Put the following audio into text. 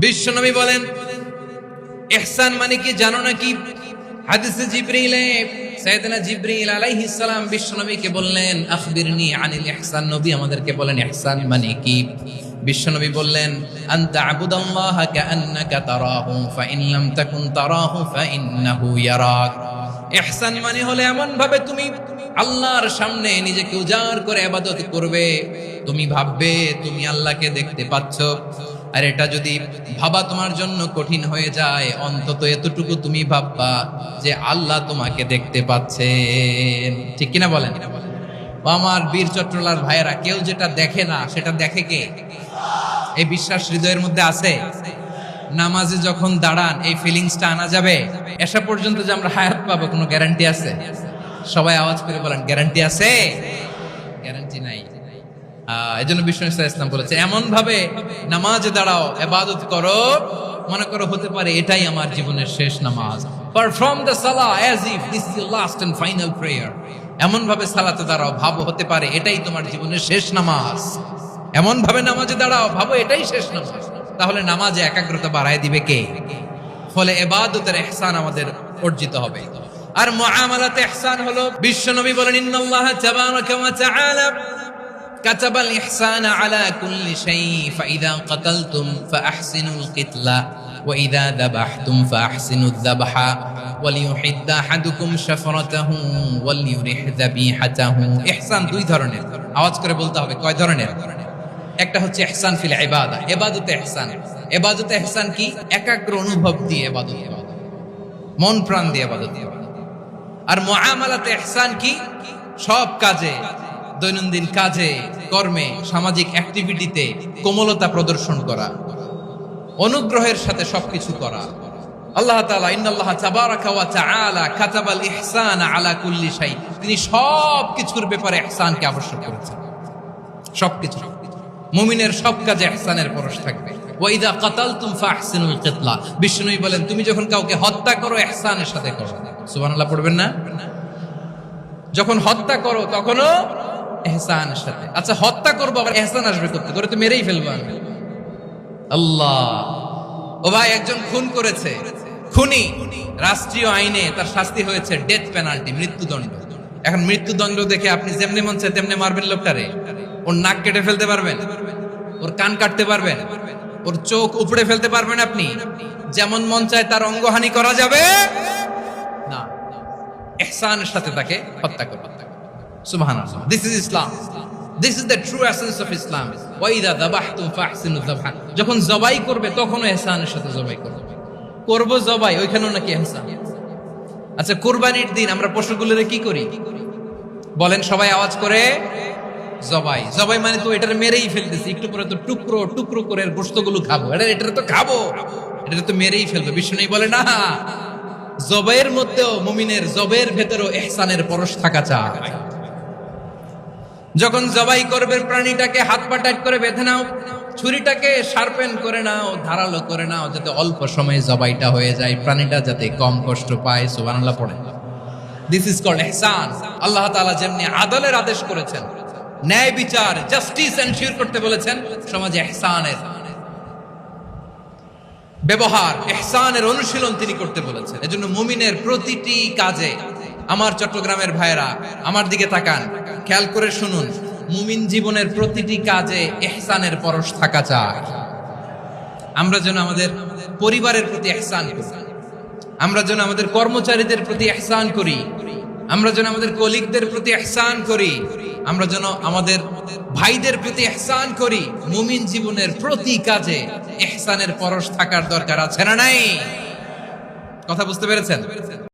বিশ্বনবী বলেন ইহসান মানে কি জানো নাকি? হাদিসে জিবরিলে সাইয়েদনা জিবরিল আলাইহিস সালাম বিশ্বনবীকে বললেন আখবিরনি আনিল ইহসান। নবী আমাদেরকে বলেন ইহসান মানে কি? বিশ্বনবী বললেন আনতা আবুদাল্লাহা কাআন্নাকা তারাহু ফাইন লাম তাকুন তারাহু ফাইন্নাহু ইয়ারাক। ইহসান মানে হলো এমন ভাবে তুমি আল্লাহর সামনে নিজেকে উজাড় করে ইবাদত করবে, তুমি ভাববে তুমি আল্লাহকে দেখতে পাচ্ছ। আর এটা যদি ভাবা তোমার জন্য কঠিন হয়ে যায়, অন্তত এতটুকু তুমি ভাববা যে আল্লাহ তোমাকে দেখতে পাচ্ছেন। ঠিক কিনা বলেন? আমার বীর চট্টলার ভাইয়েরা, কেউ যেটা দেখে না সেটা দেখে কে? এই বিশ্বাস হৃদয়ের মধ্যে আছে? নামাজে যখন দাঁড়ান এই ফিলিংসটা আনা যাবে? এসা পর্যন্ত যে আমরা হায়াত পাবো কোনো গ্যারান্টি আছে? সবাই আওয়াজ করে বলেন গ্যারান্টি আছে? গ্যারান্টি নাই। এজন্য বিষ্ণু ইসলাম বলেছে এমন ভাবে নামাজে দাঁড়াও, ইবাদত করো, মনে করো হতে পারে এটাই আমার জীবনের শেষ নামাজ। পারফর্ম দ্য সালাহ as if this is your last and final prayer. এমন ভাবে সালাতে দাঁড়াও, ভাবো হতে পারে এটাই তোমার জীবনের শেষ নামাজ। এমন ভাবে নামাজে দাঁড়াও, ভাবো এটাই শেষ নামাজ। তাহলে নামাজে একাগ্রতা বাড়ায় দিবে কে? ফলে ইবাদতের ইহসান আমাদের অর্জিত হবে। আর মুআমালাতে ইহসান হলো, বিশ্বনবী বলেন ইন্নাল্লাহা তাবারাকা ওয়া তাআলা কাতাবাল ইহসানা আলা কুল্লি শাই ফাইদা কাতালতুম ফাআহসিনুল কিতলা ওয়া ইযা যাবাহতুম ফাআহসিনুয যাবহা ওয়ালিয়ুহিদ্দা আহাদুকুম শাফরাতাহু ওয়ালিয়ুরিহ যাবিহাতাহু। ইহসান দুই ধরনের, আওয়াজ করে বলতে হবে কয় ধরনের? একটা হচ্ছে ইহসান ফিল ইবাদা, ইবাদতে ইহসান। ইবাদতে ইহসান কি? একাগ্র অনুভব দিয়ে ইবাদত করা, মন প্রাণ দিয়ে ইবাদত করা। আর মুআমালাতে ইহসান কি? সব কাজে, দৈনন্দিন কাজে, কর্মে, সামাজিক অ্যাক্টিভিটিতে কোমলতা প্রদর্শন করা, অনুগ্রহের সাথে সবকিছু করা। আল্লাহ তাআলা ইন্নাল্লাহা তাবারাকা ওয়া তাআলা কাতাবাল ইহসানা আলা কুল্লি শাই, তিনি সব কিছুর ব্যাপারে ইহসানকে আবশ্যক করেছেন। সবকিছু, মুমিনের সব কাজে ইহসানের পরশ থাকবে। ওয়া ইযা কাতালতুম ফাহসিনুল কিতলা, বিষ্ণুই বলেন তুমি যখন কাউকে হত্যা করো ইহসানের সাথে করো। সুবহানাল্লাহ পড়বেন না? যখন হত্যা করো তখনও ইহসানের সাথে। আচ্ছা হত্যা করবো আবার ইহসান আসবে করতে, করে তো মেরেই ফেলবো আমি। আল্লাহ, ও ভাই একজন খুন করেছে, খুনি, রাষ্ট্রীয় আইনে তার শাস্তি হয়েছে ডেথ পেনাল্টি, মৃত্যুদণ্ড। এখন মৃত্যুদণ্ড দেখে আপনি যেমনি মন চায় তেমনি মারবেন লোকটারে? ওর নাক কেটে ফেলতে পারবেন? ওর কান কাটতে পারবেন? ওর চোখ উপড়ে ফেলতে পারবেন আপনি? যেমন মন চায় তার অঙ্গহানি করা যাবে না। ইহসানের সাথে তাকে হত্যা করবে। সুবহানাল্লাহ, this is Islam, this is the true essence of Islam. ওয়া ইযা যাবাহতুম ফাহসিনুয যাবহা, যখন জবাই করবে তখনও ইহসানের সাথে জবাই করবে। করব জবাই, ওইখানেও নাকি ইহসান। আচ্ছা কুরবানির দিন আমরা পশুগুলোরে কি করি বলেন? সবাই আওয়াজ করে জবাই। জবাই মানে তো এটারে মেরেই ফেলতেছি, একটু পরে তো টুকরো টুকরো করে গোশতগুলো খাবো, এটারে তো খাবো, এটারে তো মেরেই ফেলবো। বিষ্ণু বলে না, জবাইয়ের মধ্যেও মুমিনের জবের ভেতরেও ইহসানের পরশ থাকা চাই। যখন জবাই করবে প্রাণীটাকে হাত পা টাইট করে বেঁধে নাও, ছুরিটাকে শার্পেন করে নাও, ধারালো করে নাও, যাতে অল্প সময়ে জবাইটা হয়ে যায়, প্রাণীটা যাতে কম কষ্ট পায়। সুবহানাল্লাহ পড়ে। দিস ইজ কল্ড ইহসান। আল্লাহ তাআলা যেমনি আদলের আদেশ করেছেন, ন্যায় বিচার, জাস্টিস এনশিওর করতে বলেছেন, সমাজে ইহসানের ব্যবহার, ইহসানের অনুশীলন তিনি করতে বলেছেন। এজন্য মুমিনের প্রতিটি কাজে, আমার চট্টগ্রামের ভাইরা আমার দিকে তাকান, খেয়াল করে শুনুন, মুমিন জীবনের প্রতিটি কাজে ইহসানের পরশ থাকা চাই। আমরা যেন আমাদের পরিবারের প্রতি ইহসান করি, আমরা যেন আমাদের কর্মচারীদের প্রতি ইহসান করি, আমরা যেন আমাদের কলিগদের প্রতি ইহসান করি, আমরা যেন আমাদের ভাইদের প্রতি ইহসান করি। মুমিন জীবনের প্রতি কাজে ইহসানের পরশ থাকার দরকার আছে না নাই? কথা বুঝতে পেরেছেন?